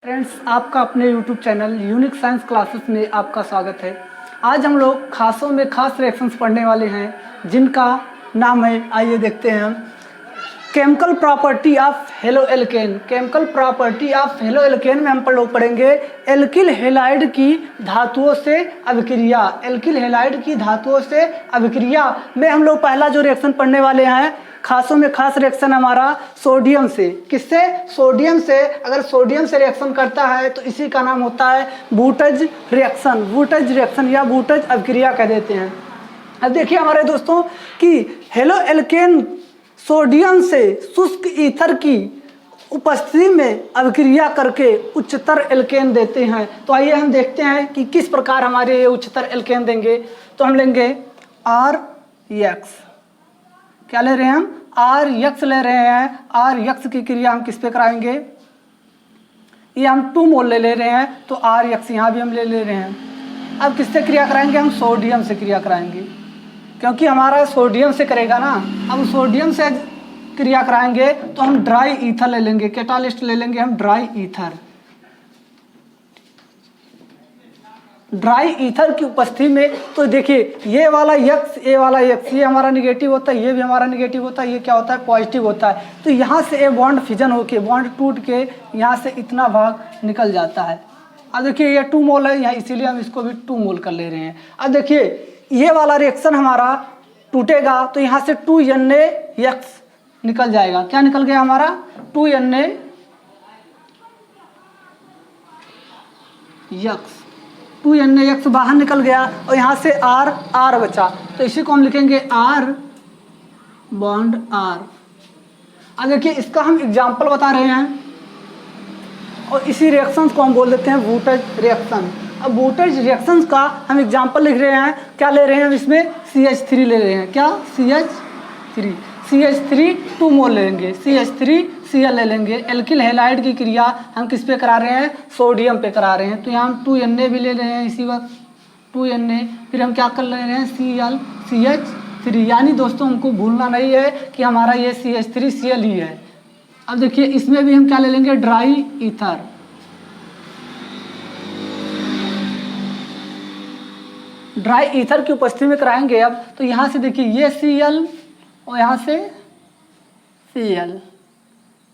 Friends, आपका अपने YouTube channel unique science classes में आपका स्वागत है। आज हम लोग खासों में खास रिएक्शंस पढ़ने वाले हैं जिनका नाम है, आइए देखते हैं हम, chemical property of halo alkane. Chemical property of halo alkane में हम लोग पढ़ेंगे एल्किल हैलाइड की धातुओं से अभिक्रिया। एल्किल हैलाइड की धातुओं से अभिक्रिया में हम लोग पहला जो रिएक्शन पढ़ने वाले हैं, खासों में खास रिएक्शन हमारा सोडियम से। किससे? सोडियम से। अगर सोडियम से रिएक्शन करता है तो इसी का नाम होता है वुटज रिएक्शन। वुटज रिएक्शन या वुटज अभिक्रिया कह देते हैं। अब देखिए हमारे दोस्तों कि हेलो एल्केन सोडियम से शुष्क ईथर की उपस्थिति में अभिक्रिया करके उच्चतर एल्केन देते हैं। तो आइए हम देखते हैं कि किस प्रकार हमारे ये उच्चतर एल्केन देंगे। तो हम लेंगे RX। क्या ले रहे हैं हम? RX ले रहे हैं। RX की क्रिया हम किस पे कराएंगे? ये हम 2 मोल ले रहे हैं तो RX यहाँ भी हम ले रहे हैं। अब किससे क्रिया कराएंगे? हम सोडियम से क्रिया कराएंगे, क्योंकि हमारा सोडियम से करेगा ना। अब सोडियम से क्रिया कराएंगे तो हम ड्राई ईथर ले लेंगे, कैटालिस्ट ले लेंगे हम ड्राई ईथर। ड्राई ईथर की उपस्थिति में तो देखिए ये वाला X, ये वाला X, ये हमारा निगेटिव होता है, ये भी हमारा निगेटिव होता है, ये क्या होता है? पॉजिटिव होता है। तो यहाँ से ये बॉन्ड फिजन होके, बॉन्ड टूट के यहाँ से इतना भाग निकल जाता है। अब देखिए ये 2 मोल है यहाँ, इसीलिए हम इसको भी 2 मोल कर ले रहे हैं। अब देखिए ये वाला रिएक्शन हमारा टूटेगा तो यहाँ से 2NaX निकल जाएगा। क्या निकल गया हमारा? 2NaX। 2NaX बाहर निकल गया और यहाँ से R बचा, तो इसी को हम लिखेंगे R बॉन्ड R। अब देखिए इसका हम एग्जाम्पल बता रहे हैं और इसी रिएक्शंस को हम बोल देते हैं वुटज रिएक्शन। अब वुटज रिएक्शंस का हम एग्जाम्पल लिख रहे हैं। क्या ले रहे हैं हम इसमें? CH3 ले रहे हैं। क्या? CH3 2 मोल लेंगे, CH3Cl ले लेंगे। एल्किल हैलाइड की क्रिया हम किस पे करा रहे हैं? सोडियम पे करा रहे हैं। तो यहाँ हम 2Na भी ले रहे हैं इसी वक्त, 2Na। फिर हम क्या कर ले रहे हैं? CH3। यानी दोस्तों हमको भूलना नहीं है कि हमारा ये CH3Cl ही है। अब देखिए इसमें भी हम क्या ले लेंगे? Dry ether. ड्राई ईथर की उपस्थिति में कराएंगे अब, तो यहाँ से देखिए ये Cl और यहाँ से Cl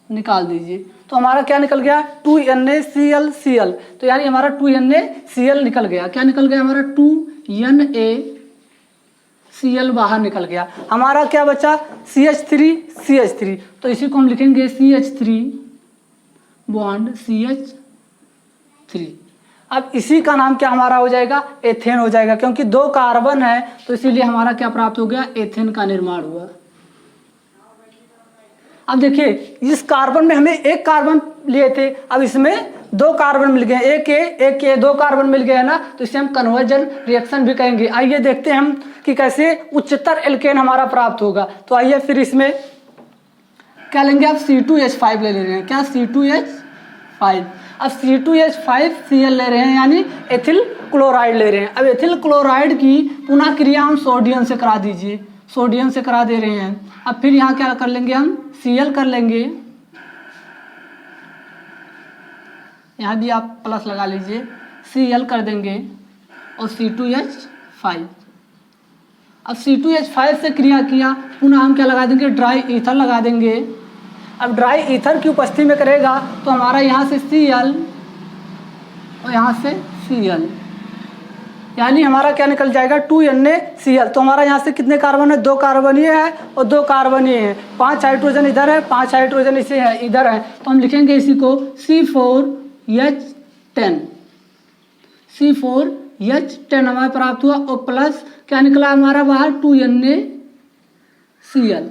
निकाल दीजिए। तो हमारा क्या निकल गया? 2NaCl। तो यानी हमारा 2NaCl निकल गया। क्या निकल गया हमारा? 2NaCl बाहर निकल गया। हमारा क्या बचा? CH3। तो इसी को हम लिखेंगे CH3 बॉन्ड CH3। अब इसी का नाम क्या हमारा हो जाएगा? एथेन हो जाएगा, क्योंकि 2 कार्बन है तो इसीलिए हमारा क्या प्राप्त हो गया? एथेन का निर्माण हुआ। अब देखिए इस कार्बन में हमें 1 कार्बन लिए थे, अब इसमें 2 कार्बन मिल गए, एक के 2 कार्बन मिल गए ना, तो इसे हम कन्वर्जन रिएक्शन भी कहेंगे। आइए देखते हैं हम कि कैसे उच्चतर एल्केन हमारा प्राप्त होगा। तो आइए फिर इसमें क्या लेंगे? आप C2H5 ले रहे हैं। क्या? C2H5। अब C2H5Cl ले रहे हैं, यानी एथिल क्लोराइड ले रहे हैं। अब एथिल क्लोराइड की पुनः क्रिया हम सोडियम से करा दीजिए, सोडियम से करा दे रहे हैं। अब फिर यहाँ क्या कर लेंगे? हम Cl कर लेंगे, यहाँ भी आप प्लस लगा लीजिए, Cl कर देंगे और C2H5। अब C2H5 से क्रिया किया, पुनः हम क्या लगा देंगे? ड्राई ईथर लगा देंगे। अब ड्राई ईथर की उपस्थिति में करेगा तो हमारा यहाँ से Cl और यहाँ से Cl, यानी हमारा क्या निकल जाएगा? 2NaCl। तो हमारा यहाँ से कितने कार्बन है? 2 कार्बन ये है और 2 कार्बन ये है। 5 हाइड्रोजन इधर है, 5 हाइड्रोजन इसे है इधर है, तो हम लिखेंगे इसी को C4H10। C4H10 हमारा प्राप्त हुआ और प्लस क्या निकला हमारा बाहर? 2NaCl।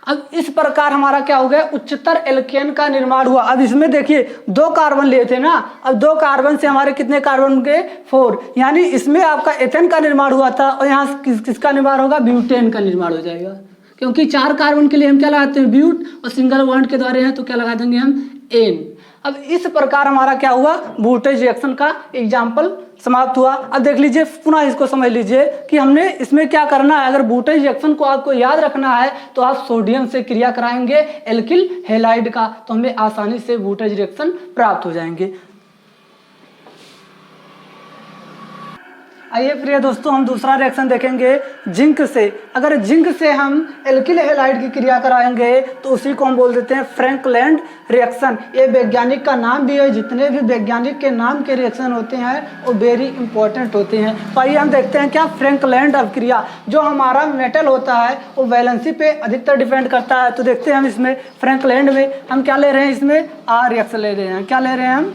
अब इस प्रकार हमारा क्या हो गया? उच्चतर एल्केन का निर्माण हुआ। अब इसमें देखिए 2 कार्बन लिए थे ना, अब 2 कार्बन से हमारे कितने कार्बन गए? 4, यानी इसमें आपका एथेन का निर्माण हुआ था और यहाँ किसका निर्माण होगा? ब्यूटेन का निर्माण हो जाएगा, क्योंकि 4 कार्बन के लिए हम क्या लगाते हैं? ब्यूट, और सिंगल बॉन्ड के द्वारा हैं तो क्या लगा देंगे हम? एन। अब इस प्रकार हमारा क्या हुआ? वुटज रिएक्शन का एग्जाम्पल समाप्त हुआ। अब देख लीजिए, पुनः इसको समझ लीजिए कि हमने इसमें क्या करना है। अगर वुटज रिएक्शन को आपको याद रखना है तो आप सोडियम से क्रिया कराएंगे एल्किल हैलाइड का, तो हमें आसानी से वुटज रिएक्शन प्राप्त हो जाएंगे। आइए प्रिय दोस्तों, हम दूसरा रिएक्शन देखेंगे जिंक से। अगर जिंक से हम एल्किल हैलाइड की क्रिया कराएंगे तो उसी को हम बोल देते हैं फ्रैंकलैंड रिएक्शन। ये वैज्ञानिक का नाम भी है। जितने भी वैज्ञानिक के नाम के रिएक्शन होते हैं वो वेरी इंपॉर्टेंट होते हैं। तो आइए हम देखते हैं क्या फ्रैंकलैंड अभिक्रिया। जो हमारा मेटल होता है वो वैलेंसी पे अधिकतर डिपेंड करता है। तो देखते हैं हम इसमें फ्रैंकलैंड में हम क्या ले रहे हैं, इसमें आर रिएक्शन ले रहे हैं। क्या ले रहे हैं हम?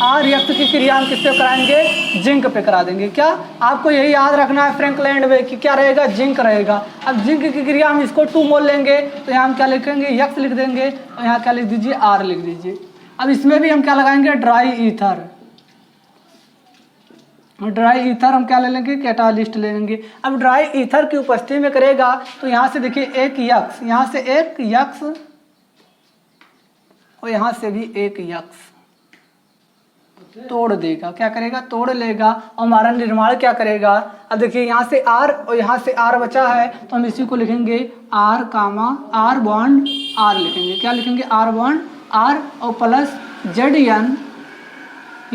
आर रिएक्शन की क्रिया हम किस पे कराएंगे? जिंक पे करा देंगे। क्या आपको यही याद रखना है फ्रैंकलैंड में कि क्या रहेगा? जिंक रहेगा। अब जिंक की क्रिया हम इसको 2 मोल लेंगे तो यहाँ हम क्या लिखेंगे? यक्स लिख देंगे और यहाँ क्या लिख दीजिए? आर लिख दीजिए। अब इसमें भी हम क्या लगाएंगे? Dry ether. ड्राई ईथर हम क्या ले लेंगे? कैटालिस्ट ले लेंगे। अब ड्राई ईथर की उपस्थिति में करेगा तो यहाँ से देखिए एक यक्स, यहाँ से एक यक्स और यहाँ से भी एक यक्स तोड़ देगा। क्या करेगा? तोड़ लेगा और हमारा निर्माण क्या करेगा? अब देखिए यहाँ से आर और यहाँ से आर बचा है तो हम इसी को लिखेंगे R comma R bond R लिखेंगे। क्या लिखेंगे? आर बॉन्ड आर और प्लस ZN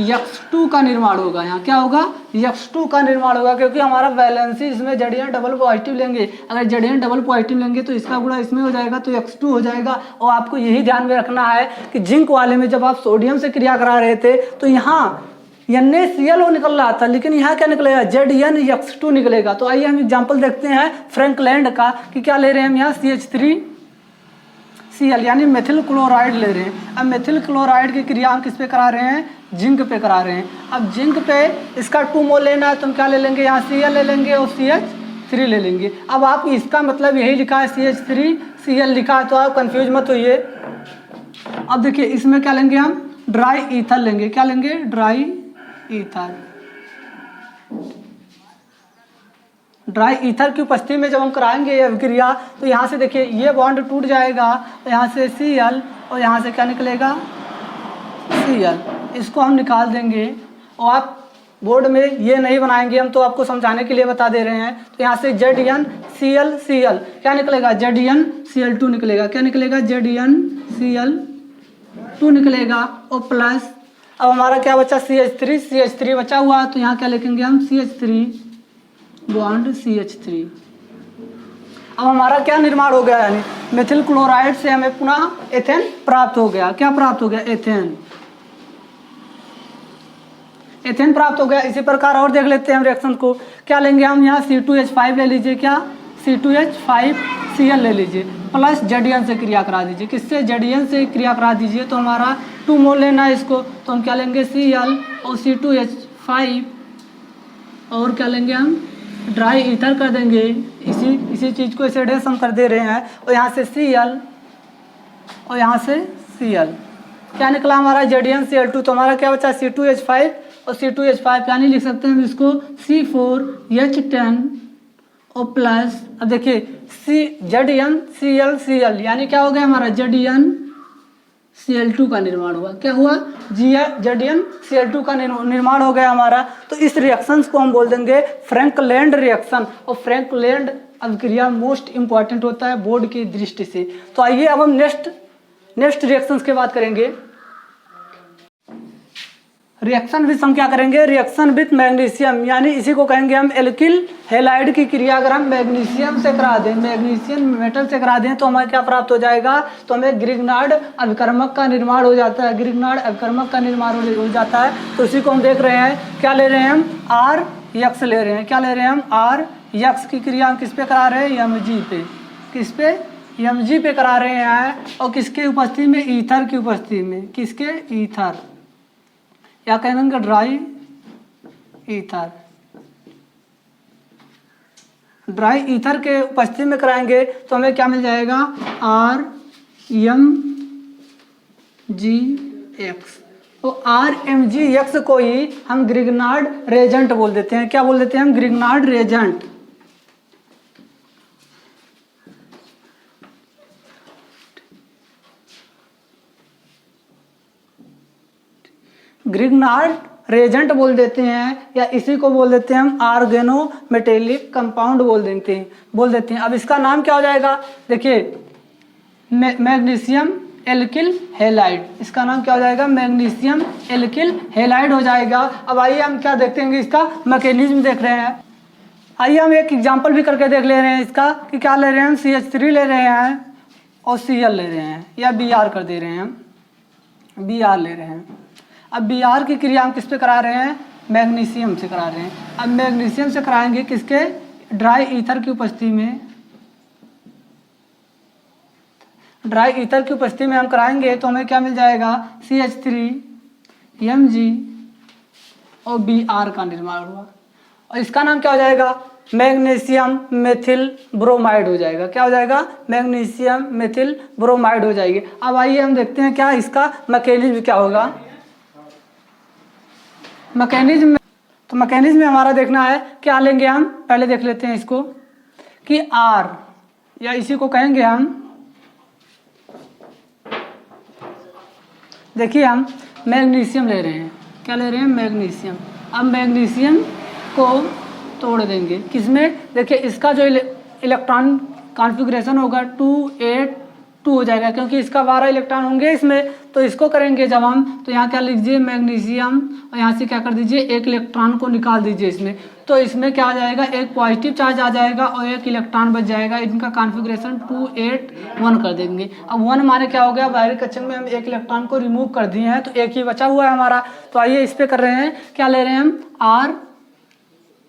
X2 का निर्माण होगा। यहाँ क्या होगा? X2 का निर्माण होगा क्योंकि हमारा वैलेंसी इसमें ZN डबल पॉजिटिव लेंगे। अगर ZN डबल पॉजिटिव लेंगे तो इसका गुणा इसमें हो जाएगा तो X2 हो जाएगा। और आपको यही ध्यान में रखना है कि जिंक वाले में जब आप सोडियम से क्रिया करा रहे थे तो यहाँ NaCl निकल रहा था, लेकिन यहाँ क्या निकलेगा? ZN X2 निकलेगा। तो आइए हम एग्जाम्पल देखते हैं फ्रैंकलैंड का कि क्या ले रहे हैं हम यहाँ CH3Cl यानी मेथिल क्लोराइड ले रहे हैं। अब मेथिल क्लोराइड की क्रिया हम किस पे करा रहे हैं? जिंक पे करा रहे हैं। अब जिंक पे इसका 2 मोल लेना है तो हम क्या ले लेंगे? यहाँ Cl ले लेंगे और CH3 ले लेंगे। अब आप इसका मतलब यही लिखा है CH3Cl लिखा है तो आप कंफ्यूज मत होइए। अब देखिए इसमें क्या लेंगे हम? ड्राई ईथर लेंगे। क्या लेंगे? Dry ether. ड्राई ईथर की उपस्थिति में जब हम कराएंगे ये अभिक्रिया तो यहाँ से देखिए ये बॉन्ड टूट जाएगा तो यहाँ से Cl और यहाँ से क्या निकलेगा? Cl। इसको हम निकाल देंगे और आप बोर्ड में ये नहीं बनाएंगे, हम तो आपको समझाने के लिए बता दे रहे हैं। तो यहाँ से ZnClCl क्या निकलेगा? ZnCl2 निकलेगा। क्या निकलेगा? ZnCl2 निकलेगा और प्लस अब हमारा क्या बचा? CH3 बचा हुआ तो यहाँ क्या लिखेंगे हम? CH3 bond CH3। अब हमारा क्या निर्माण हो गया? यानी मेथिल क्लोराइड से हमें पुनः एथेन प्राप्त हो गया। क्या प्राप्त हो गया? एथेन प्राप्त हो गया। इसी प्रकार और देख लेते हैं हम रिएक्शन को। क्या लेंगे हम? यहाँ C2H5 ले लीजिए। क्या? C2H5Cl ले लीजिए प्लस ZN से क्रिया करा दीजिए। किससे? ZN से क्रिया करा दीजिए। तो हमारा 2 मोल लेना है इसको तो हम क्या लेंगे? Cl और C2H5 और क्या लेंगे हम? ड्राई ईथर कर देंगे। इसी चीज़ को इसे डेस हम कर दे रहे हैं और यहाँ से Cl और यहाँ से Cl क्या निकला हमारा? ZnCl2। तो हमारा क्या बचा? C2H5 और C2H5 यानी लिख सकते हैं हम इसको C4H10 और प्लस अब देखिए ZnClCl यानी क्या हो गया हमारा? ZnCl2 का निर्माण हुआ। क्या हुआ? ZnCl2 का निर्माण हो गया हमारा। तो इस रिएक्शंस को हम बोल देंगे फ्रैंकलैंड रिएक्शन। और फ्रैंकलैंड अभिक्रिया मोस्ट इंपॉर्टेंट होता है बोर्ड की दृष्टि से। तो आइए अब हम नेक्स्ट रिएक्शंस की बात करेंगे। रिएक्शन विथ हम क्या करेंगे? रिएक्शन विथ मैग्नीशियम यानी इसी को कहेंगे हम एल्किल हैलाइड की क्रिया अगर हम मैग्नीशियम से करा दें, मैग्नीशियम मेटल से करा दें तो हमें क्या प्राप्त हो जाएगा? तो हमें ग्रिग्नार्ड अभिकर्मक का निर्माण हो जाता है। ग्रिग्नार्ड अभिकर्मक का निर्माण हो जाता है। तो इसी को हम देख रहे हैं। क्या ले रहे हैं हम? आर यक्स ले रहे हैं। क्या ले रहे हैं हम? आर यक्स की क्रिया हम किस पे करा रहे हैं? Mg पे। किस पे? Mg पे करा रहे हैं। और किसके उपस्थिति में? ईथर की उपस्थिति में। किसके? ईथर या कहेंगे ड्राई ईथर। ड्राई ईथर के उपस्थिति में कराएंगे तो हमें क्या मिल जाएगा? RMgX। तो RMgX को ही हम ग्रिग्नार्ड रेजेंट बोल देते हैं। क्या बोल देते हैं हम? Grignard Regent. ग्रिग्नार्ड रेजेंट बोल देते हैं या इसी को बोल देते हैं हम आर्गेनो मेटेलिक कंपाउंड बोल देते हैं। अब इसका नाम क्या हो जाएगा? देखिए मैग्नीशियम एल्किल हैलाइड, इसका नाम क्या हो जाएगा, मैग्नीशियम एल्किल हैलाइड हो जाएगा। अब आइए हम क्या देखते हैं, इसका मैकेनिज्म देख रहे हैं। आइए हम एक एग्जांपल भी करके देख ले रहे हैं इसका कि क्या ले रहे हैं हम, CH3 ले रहे हैं और Cl ले रहे हैं या Br कर दे रहे हैं, हम Br ले रहे हैं। अब Br की क्रिया हम किस पे करा रहे हैं, मैग्नीशियम से करा रहे हैं। अब मैग्नीशियम से कराएंगे किसके, ड्राई ईथर की उपस्थिति में, ड्राई ईथर की उपस्थिति में हम कराएंगे तो हमें क्या मिल जाएगा, CH3 Mg और Br का निर्माण हुआ और इसका नाम क्या हो जाएगा, मैग्नीशियम मेथिल ब्रोमाइड हो जाएगा। क्या हो जाएगा, मैग्नीशियम मेथिल ब्रोमाइड हो जाएगी। अब आइए हम देखते हैं क्या इसका मैकेनिज्म क्या होगा। मैकेनिज्म, तो मैकेनिज्म में हमारा देखना है क्या लेंगे हम, पहले देख लेते हैं इसको कि R या इसी को कहेंगे हम, देखिए हम मैग्नीशियम ले रहे हैं, क्या ले रहे हैं, मैग्नीशियम। अब मैग्नीशियम को तोड़ देंगे किसमें, देखिए इसका जो इलेक्ट्रॉन कॉन्फ़िगरेशन होगा 282 हो जाएगा क्योंकि इसका 12 इलेक्ट्रॉन होंगे इसमें। तो इसको करेंगे जब हम, तो यहाँ क्या लिख दीजिए मैग्नीशियम और यहाँ से क्या कर दीजिए, एक इलेक्ट्रॉन को निकाल दीजिए इसमें। तो इसमें क्या आ जाएगा, एक पॉजिटिव चार्ज आ जाएगा और एक इलेक्ट्रॉन बच जाएगा। इनका कॉन्फ़िगरेशन 281 कर देंगे। अब 1 माने क्या हो गया, बाहरी कक्षक में हम एक इलेक्ट्रॉन को रिमूव कर दिए हैं तो एक ही बचा हुआ है हमारा। तो आइए इस पर कर रहे हैं, क्या ले रहे हैं हम, आर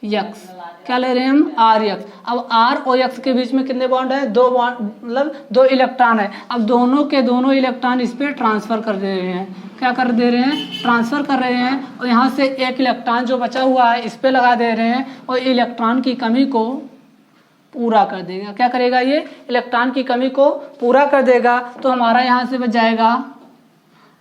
यक्स, क्या ले रहे हैं हम, आर यक्स। अब आर और यक्स के बीच में कितने बॉन्ड है, 2 बॉन्ड, मतलब 2 इलेक्ट्रॉन है। अब दोनों के दोनों इलेक्ट्रॉन इस पर ट्रांसफर कर दे रहे हैं, क्या कर दे रहे हैं, ट्रांसफर कर रहे हैं और यहाँ से एक इलेक्ट्रॉन जो बचा हुआ है इस पर लगा दे रहे हैं और इलेक्ट्रॉन की कमी को पूरा कर देगा। क्या करेगा ये, इलेक्ट्रॉन की कमी को पूरा कर देगा। तो हमारा यहाँ से बच जाएगा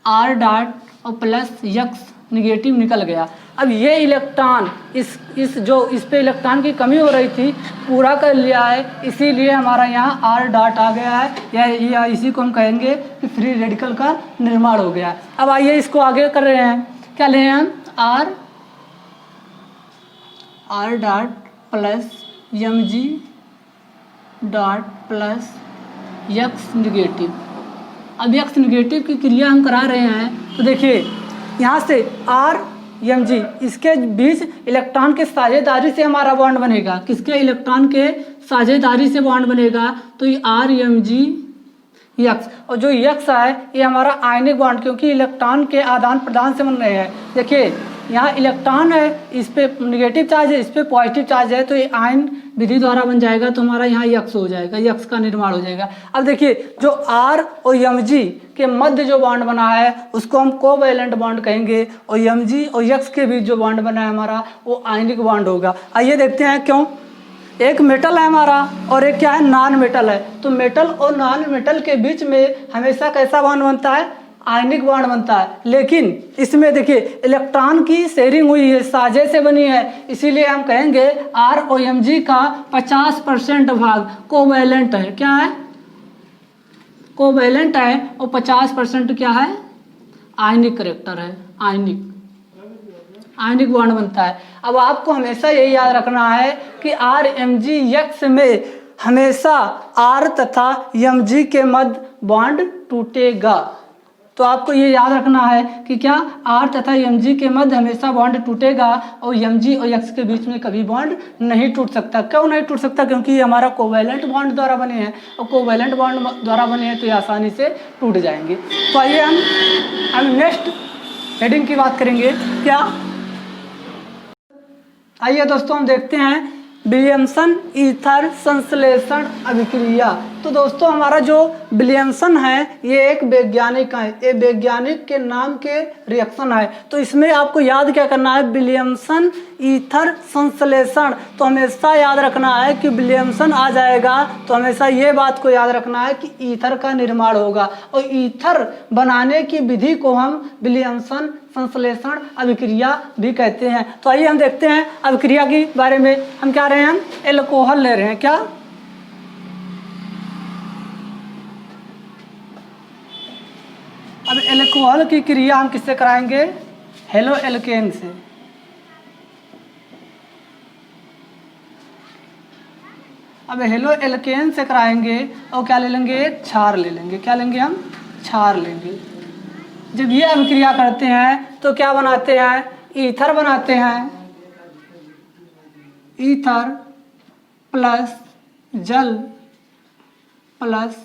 आर डॉट और प्लस यक्स निगेटिव निकल गया। अब ये इलेक्ट्रॉन इस जो इस पे इलेक्ट्रॉन की कमी हो रही थी पूरा कर लिया है, इसीलिए हमारा यहाँ आर डॉट आ गया है या इसी को हम कहेंगे कि फ्री रेडिकल का निर्माण हो गया है। अब आइए इसको आगे कर रहे हैं, क्या ले हैं हम, R dot plus Mg dot plus x negative. अब यक्स निगेटिव की क्रिया हम करा रहे हैं तो देखिए यहाँ से आर Mg इसके बीच इलेक्ट्रॉन के साझेदारी से हमारा बॉन्ड बनेगा, किसके, इलेक्ट्रॉन के साझेदारी से बॉन्ड बनेगा। तो ये आर Mg यक्स और जो यक्स है ये हमारा आयनिक बॉन्ड, क्योंकि इलेक्ट्रॉन के आदान प्रदान से बन रहे हैं। देखिए यहाँ इलेक्ट्रॉन है, इस पे नेगेटिव चार्ज है, इस पे पॉजिटिव चार्ज है, तो ये आयन विधि द्वारा बन जाएगा तो हमारा यहाँ यक्स हो जाएगा, यक्स का निर्माण हो जाएगा। अब देखिए जो आर और Mg के मध्य जो बॉन्ड बना है उसको हम कोवैलेंट बॉन्ड कहेंगे और Mg और यक्स के बीच जो बॉन्ड बना है हमारा वो आयनिक बॉन्ड होगा। आइए देखते हैं क्यों, एक मेटल है हमारा और एक क्या है, नॉन मेटल है। तो मेटल और नॉन मेटल के बीच में हमेशा कैसा बॉन्ड बनता है, आयनिक बॉन्ड बनता है। लेकिन इसमें देखिए इलेक्ट्रॉन की शेयरिंग हुई है, साझे से बनी है, इसीलिए हम कहेंगे आर और Mg का 50% भाग कोवैलेंट है। क्या है, कोवैलेंट है और 50% क्या है, आयनिक करेक्टर है, आयनिक बॉन्ड बनता है। अब आपको हमेशा यही याद रखना है कि आर Mg यक्स में हमेशा आर तथा Mg के मध्य बॉन्ड टूटेगा। तो आपको ये याद रखना है कि क्या, आर तथा Mg के मध्य हमेशा बॉन्ड टूटेगा और Mg और यक्स के बीच में कभी बॉन्ड नहीं टूट सकता। क्यों नहीं टूट सकता, क्योंकि ये हमारा कोवैलेंट बॉन्ड द्वारा बने हैं और कोवैलेंट बॉन्ड द्वारा बने हैं तो ये आसानी से टूट जाएंगे। तो आइए हम नेक्स्ट हेडिंग की बात करेंगे। क्या, आइए दोस्तों हम देखते हैं विलियमसन ईथर संश्लेषण अभिक्रिया। तो दोस्तों हमारा जो विलियमसन है ये एक वैज्ञानिक है, ये वैज्ञानिक के नाम के रिएक्शन है। तो इसमें आपको याद क्या करना है, विलियमसन ईथर संश्लेषण। तो हमेशा याद रखना है कि विलियमसन आ जाएगा तो हमेशा ये बात को याद रखना है कि ईथर का निर्माण होगा और ईथर बनाने की विधि को हम विलियमसन संश्लेषण अभिक्रिया भी कहते हैं। तो आइए हम देखते हैं अभिक्रिया के बारे में। हम क्या रहे हैं, हम एल्कोहल ले रहे हैं। क्या, अब एल्कोहल की क्रिया हम किससे कराएंगे, हेलो एल्केन से। अब हेलो एल्केन से कराएंगे और क्या ले लेंगे, क्षार ले लेंगे। क्या लेंगे हम, क्षार लेंगे। जब ये अभिक्रिया करते हैं तो क्या बनाते हैं, ईथर बनाते हैं। ईथर प्लस जल प्लस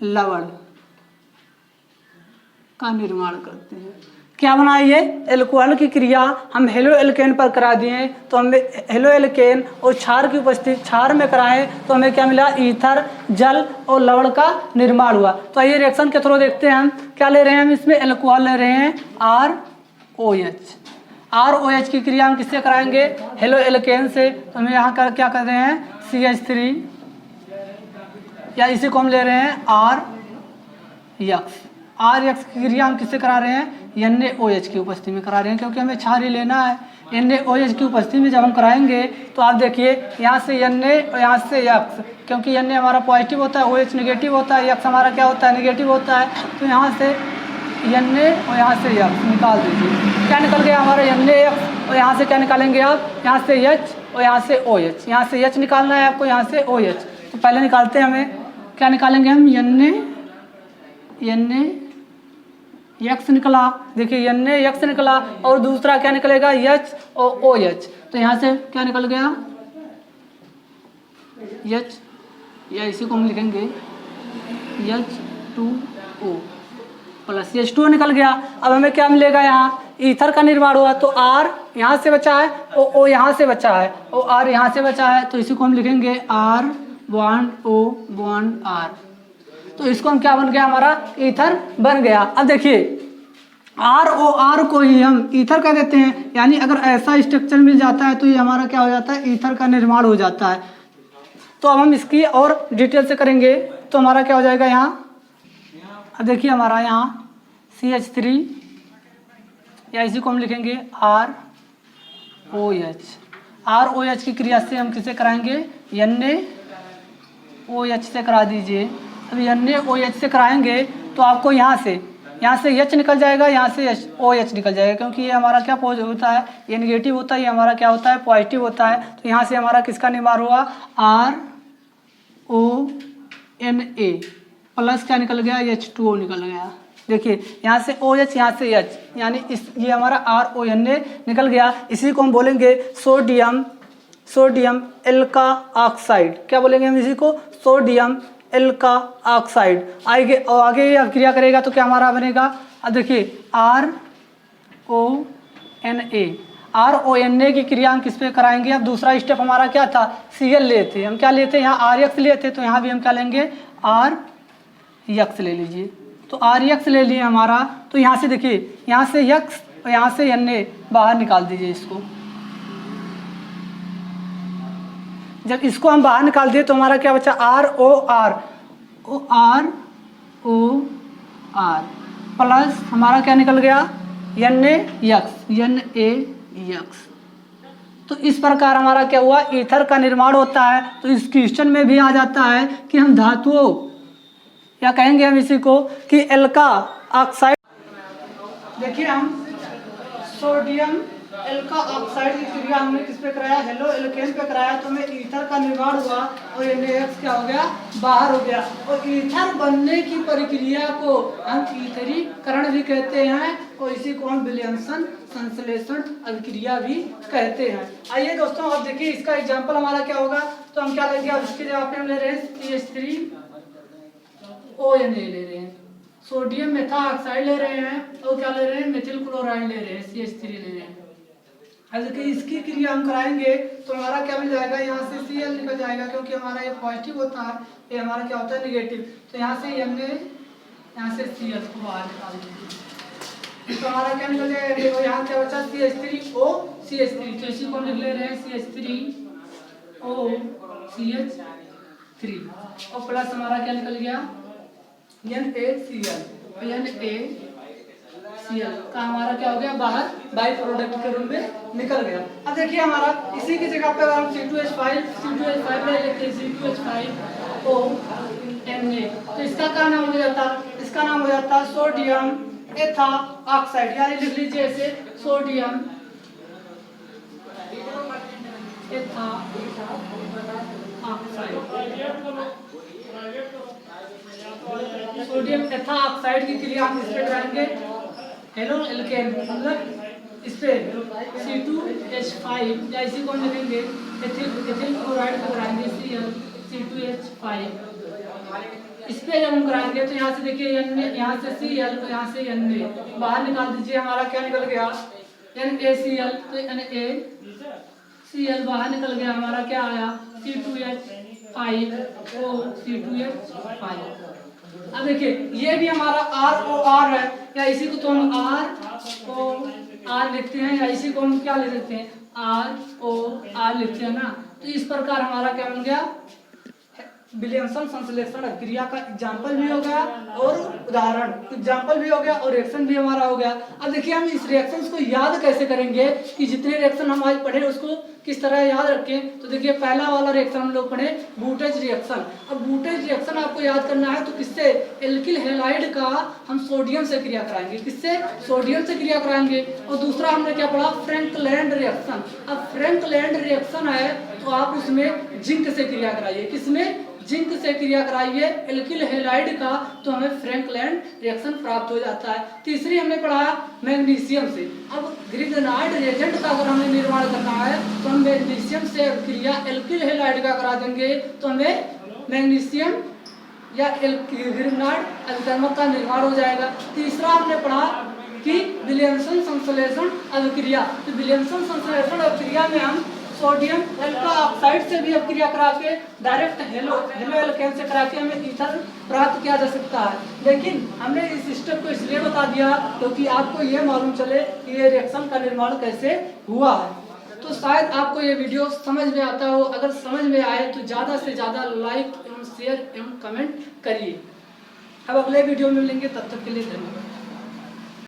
लवण का निर्माण करते हैं। क्या बनाइए, एल्कोहल की क्रिया हम हेलो एल्केन पर करा दिए तो हमें हेलो एल्केन और क्षार की उपस्थिति क्षार में कराएं तो हमें क्या मिला, ईथर जल और लवण का निर्माण हुआ। तो आइए रिएक्शन के थ्रू देखते हैं हम क्या ले रहे हैं। हम इसमें एल्कोहल ले रहे हैं ROH। ROH की क्रिया हम किससे कराएंगे, हेलो एल्केन से। तो हम यहाँ का क्या कर रहे हैं CH3, या इसी को हम ले रहे हैं RX की क्रिया हम किससे करा रहे हैं, NaOH की उपस्थिति में करा रहे हैं, क्योंकि हमें क्षार ही लेना है। NaOH की उपस्थिति में जब हम कराएंगे तो आप देखिए यहाँ से Na और यहाँ से X, क्योंकि Na हमारा पॉजिटिव होता है, OH निगेटिव होता है, X हमारा क्या होता है, निगेटिव होता है। तो यहाँ से Na और यहाँ से X निकाल दीजिए। क्या निकल गया हमारा NaX, और यहाँ से क्या निकालेंगे आप, यहाँ से H और यहाँ से OH। यहाँ से H निकालना है आपको, यहाँ से OH। तो पहले निकालते हैं, हमें क्या निकालेंगे हम, NaX निकला। देखिए NaX निकला, और दूसरा क्या निकलेगा, H और OH। तो यहाँ से क्या निकल गया, H, या इसी को हम लिखेंगे H2O प्लस H2O निकल गया। अब हमें क्या मिलेगा, यहाँ ईथर का निर्माण हुआ। तो R यहाँ से बचा है और O यहाँ से बचा है और R यहाँ से बचा है। तो इसी को हम लिखेंगे R bond O bond R। तो इसको हम क्या बन गया, हमारा ईथर बन गया। अब देखिए ROR को ही हम ईथर कह देते हैं, यानी अगर ऐसा स्ट्रक्चर मिल जाता है तो ये हमारा क्या हो जाता है, ईथर का निर्माण हो जाता है। तो अब हम इसकी और डिटेल से करेंगे तो हमारा क्या हो जाएगा यहाँ। अब देखिए हमारा यहाँ CH3, या इसी को हम लिखेंगे ROH। ROH की क्रिया से हम किसे कराएंगे, NaOH से करा दीजिए। अब NaOH से कराएंगे तो आपको यहाँ से H निकल जाएगा, यहाँ से OH निकल जाएगा, क्योंकि ये हमारा क्या पॉजिटिव होता है, ये निगेटिव होता है, ये हमारा क्या होता है, पॉजिटिव होता है। तो यहाँ से हमारा किसका निर्माण हुआ, RONA प्लस क्या निकल गया, H2O निकल गया। देखिए यहाँ से OH, यहाँ से H, यानी ये हमारा RONA निकल गया। इसी को हम बोलेंगे सोडियम एल्का ऑक्साइड। क्या बोलेंगे हम इसी को, सोडियम एल्का ऑक्साइड। आगे ये क्रिया करेगा तो क्या हमारा बनेगा, अब देखिए RONA की क्रिया हम किस पे कराएंगे। अब दूसरा स्टेप हमारा क्या था, Cl लेते, हम क्या लेते हैं, यहाँ RX लेते, तो यहाँ भी हम क्या लेंगे, RX ले लीजिए। तो RX ले लिए हमारा। तो यहाँ से देखिए, यहाँ से X और यहाँ से Na बाहर निकाल दीजिए इसको। जब इसको हम बाहर निकाल दिए तो हमारा क्या बचा, ROR प्लस हमारा क्या निकल गया, NaX। तो इस प्रकार हमारा क्या हुआ, ईथर का निर्माण होता है। तो इस क्वेश्चन में भी आ जाता है कि हम धातुओं, या कहेंगे हम इसी को कि एल्का ऑक्साइड। देखिए हम सोडियम एल्का ऑक्साइड की क्रिया हमने किस पे कराया, हेलो एल्केन पे कराया। तो हमें ईथर का निर्माण हुआ और NaX क्या हो गया, बाहर हो गया। और ईथर बनने की प्रक्रिया को हम ईथरीकरण भी कहते हैं, और इसी को हम विलयनसन संश्लेषण अभिक्रिया भी कहते हैं। आइए दोस्तों, अब देखिए इसका एग्जाम्पल हमारा क्या होगा। तो हम क्या लेंगे, अब इसके जगह पे हम ले रहे हैं CH3ONA ले रहे हैं, सोडियम मेथा ऑक्साइड ले रहे हैं, और क्या ले रहे हैं, मेथिल क्लोराइड ले रहे हैं, CH3 ले रहे हैं। अब देखिए इसकी क्रिया हम कराएंगे तो हमारा क्या मिल जाएगा, यहाँ से Cl निकल जाएगा, क्योंकि हमारा ये पॉजिटिव होता है, ये हमारा क्या होता है, निगेटिव। तो यहाँ से Na, यहाँ से Cl को बाहर निकाल देंगे तो हमारा क्या निकल जाएगा, देखो यहाँ क्या बचा, CH3O तो इसी को हम लिख ले रहे हैं CH3OCH3, और प्लस हमारा क्या निकल गया, NaCl। NaCl का हमारा क्या हो गया, बाहर बाई प्रोडक्ट के रूप में निकल गया। अब देखिए हमारा इसी की जगह पे अगर हम C2H5 ले लेते हैं, C2H5ONA, तो इसका क्या नाम हो जाता, इसका नाम हो जाता सोडियम एथा ऑक्साइड, यानी लिख लीजिए ऐसे सोडियम एथा ऑक्साइड। सोडियम एथा ऑक्साइड की क्रिया हम इस पे कराएंगे, हेलो एल्केन मतलब इस पे C2H5 या इसी को हम लिखेंगे एथिल क्लोराइड को कराएंगे C2H5। इस पे जब हम कराएंगे तो यहाँ से देखिए यहाँ से Cl तो यहाँ से Na बाहर निकाल दीजिए, हमारा क्या निकल गया NaCl, तो NaCl बाहर निकल गया, हमारा क्या आया C2H5 O C2H5। अब देखिए ये भी हमारा ROR है, या इसी को तो हम ROR लिखते हैं, या इसी को हम क्या ले लेते हैं ROR लिखते हैं ना। तो इस प्रकार हमारा क्या बन गया विलियमसन संश्लेषण क्रिया का एग्जाम्पल भी हो गया और उदाहरण एग्जाम्पल भी हो गया और रिएक्शन भी हमारा हो गया। अब देखिए हम इस रिएक्शंस को याद कैसे करेंगे कि जितने रिएक्शन हम आज पढ़े उसको किस तरह याद रखें। तो देखिए पहला वाला रिएक्शन हम लोग पढ़े बूटेज रिएक्शन। अब बूटेज रिएक्शन आपको याद करना है तो किससे, एल्किल हैलाइड का हम सोडियम से क्रिया कराएंगे, किससे सोडियम से क्रिया कराएंगे। और दूसरा हमने क्या पढ़ा फ्रैंकलैंड रिएक्शन। अब फ्रैंकलैंड रिएक्शन है तो आप उसमें जिंक से क्रिया कराइए, किसमें जिंक से क्रिया कराइए एल्किल हैलाइड का, तो हमें फ्रैंकलैंड रिएक्शन प्राप्त हो जाता है। तीसरी हमने पढ़ा मैग्नीशियम से। अब ग्रिगनाइड रिएजेंट का अगर हमें निर्माण करना है तो हम मैग्नीशियम से क्रिया एल्किल हैलाइड का करा देंगे तो हमें मैग्नीशियम या ग्रिगनाइड एल्केनॉल का निर्माण हो जाएगा। तीसरा हमने पढ़ा कि विलियमसन संश्लेषण अभिक्रिया। तो विलियमसन संश्लेषण अभिक्रिया में हम सोडियम एल्का ऑक्साइड से भी अपक्रिया करा के डायरेक्ट हेलो एल्केन से करा के हमें ईथर प्राप्त किया जा सकता है। लेकिन हमने इस स्टेप को इसलिए बता दिया क्योंकि आपको ये मालूम चले कि ये रिएक्शन का निर्माण कैसे हुआ है। तो शायद आपको ये वीडियो समझ में आता हो। अगर समझ में आए तो ज़्यादा से ज़्यादा लाइक एवं शेयर एवं कमेंट करिए। अब अगले वीडियो में मिलेंगे, तब तक के लिए धन्यवाद।